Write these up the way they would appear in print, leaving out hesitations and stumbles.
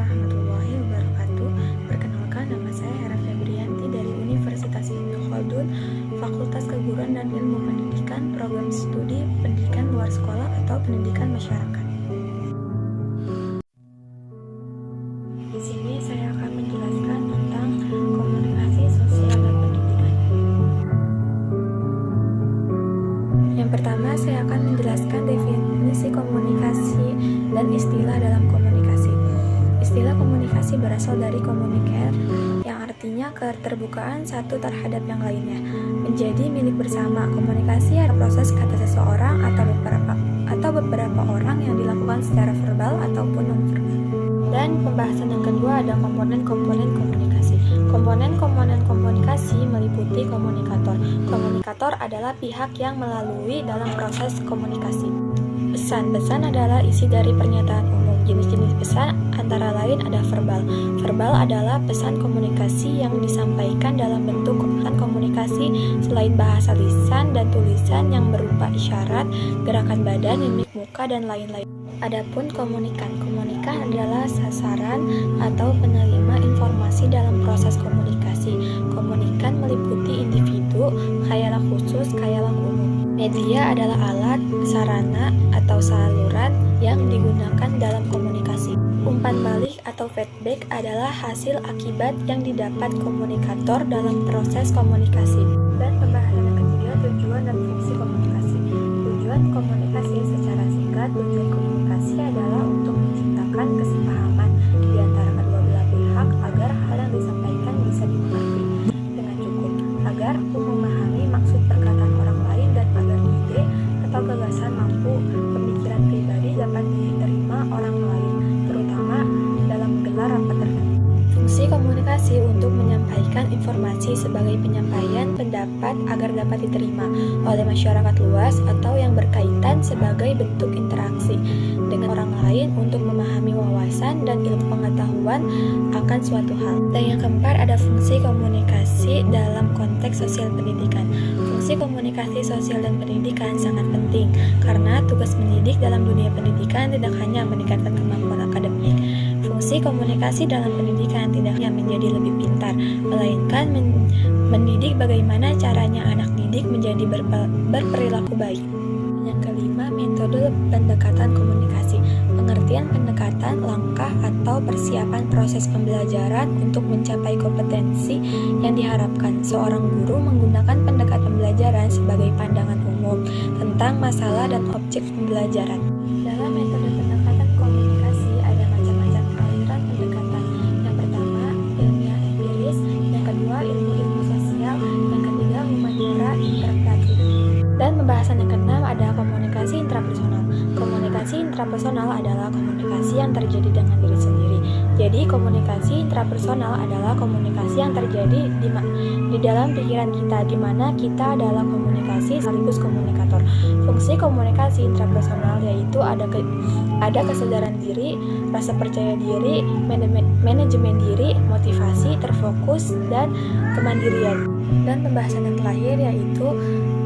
warahmatullahi wabarakatuh. Perkenalkan, nama saya Hera Febrianti dari Universitas Ibnu Khaldun, Fakultas Keguruan dan Ilmu Pendidikan, Program Studi Pendidikan Luar Sekolah atau Pendidikan Masyarakat. Di sini saya akan menjelaskan tentang komunikasi sosial dan pendidikan. Yang pertama, saya akan menjelaskan definisi komunikasi dan istilah dalam komunikasi. Istilah komunikasi berasal dari communicare, yang artinya keterbukaan satu terhadap yang lainnya, menjadi milik bersama. Komunikasi adalah proses kata seseorang atau beberapa orang yang dilakukan secara verbal ataupun non-verbal. Dan pembahasan yang kedua ada komponen-komponen komunikasi. Komponen-komponen komunikasi meliputi komunikator. Komunikator adalah pihak yang melalui dalam proses komunikasi. Pesan adalah isi dari pernyataan umum. Jenis-jenis pesan antara lain ada verbal. Verbal adalah pesan komunikasi yang disampaikan dalam bentuk pesan komunikasi selain bahasa lisan dan tulisan yang berupa isyarat, gerakan badan, mimik muka, dan lain-lain. Adapun komunikan adalah sasaran atau penerima informasi dalam proses komunikasi. Komunikan meliputi individu, khayalan khusus, khayalan umum. Media adalah alat, sarana, atau saluran yang digunakan dalam komunikasi. Umpan balik atau feedback adalah hasil akibat yang didapat komunikator dalam proses komunikasi. Dan pembahasan yang ketiga, tujuan dan fungsi komunikasi. Tujuan komunikasi secara singkat, tujuan komunikasi adalah untuk menciptakan kesepahaman di antara kedua belah pihak agar hal yang disampaikan bisa dimengerti dengan cukup, agar memahami maksud perkataan orang lain dan agar ide atau gagasan mampu pemikiran pribadi dapat diterima orang lain, terutama dalam gelar rapat tertentu. Fungsi komunikasi untuk menyampaikan informasi sebagai penyampaian pendapat agar dapat diterima oleh masyarakat luas atau yang berkaitan sebagai bentuk interaksi dengan orang lain untuk memahami wawasan dan ilmu pengetahuan akan suatu hal. Dan yang keempat ada fungsi komunikasi dalam konteks sosial pendidikan. Fungsi komunikasi sosial dan pendidikan sangat penting karena tugas mendidik dalam dunia pendidikan tidak hanya meningkatkan kemampuan akademik. Fungsi komunikasi dalam pendidikan tidak hanya menjadi lebih pintar, melainkan mendidik bagaimana caranya anak didik menjadi berperilaku baik. Yang kelima, metode pendekatan komunikasi. Pengertian pendekatan, langkah atau persiapan proses pembelajaran untuk mencapai kompetensi yang diharapkan. Seorang guru menggunakan pendekatan pembelajaran sebagai pandangan umum tentang masalah dan objek pembelajaran. Dalam metode pendekatan komunikasi ada macam-macam aliran pendekatan. Yang pertama, ilmiah empiris. Yang kedua, ilmu-ilmu sosial. Yang ketiga, humaniora interpretatif. Dan pembahasan yang keenam ada komunikasi intrapersonal. Komunikasi intrapersonal adalah komunikasi yang terjadi dengan diri sendiri. Jadi komunikasi intrapersonal adalah komunikasi yang terjadi di dalam pikiran kita, di mana kita adalah komunikasi sekaligus komunikator. Fungsi komunikasi intrapersonal yaitu ada kesadaran diri, rasa percaya diri, manajemen diri, motivasi, terfokus, dan kemandirian. Dan pembahasan yang terakhir yaitu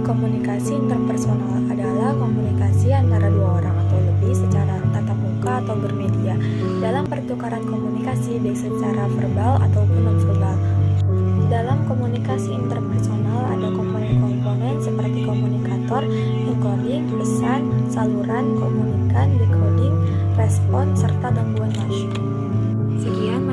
komunikasi interpersonal adalah komunikasi antara dua orang atau lebih secara tatap muka atau bermedia dalam pertukaran komunikasi baik secara verbal ataupun non-verbal. Dalam komunikasi interpersonal ada komponen-komponen seperti komunikator, encoding, pesan, saluran, komunikan, decoding, respon, serta gangguan masuk. Sekian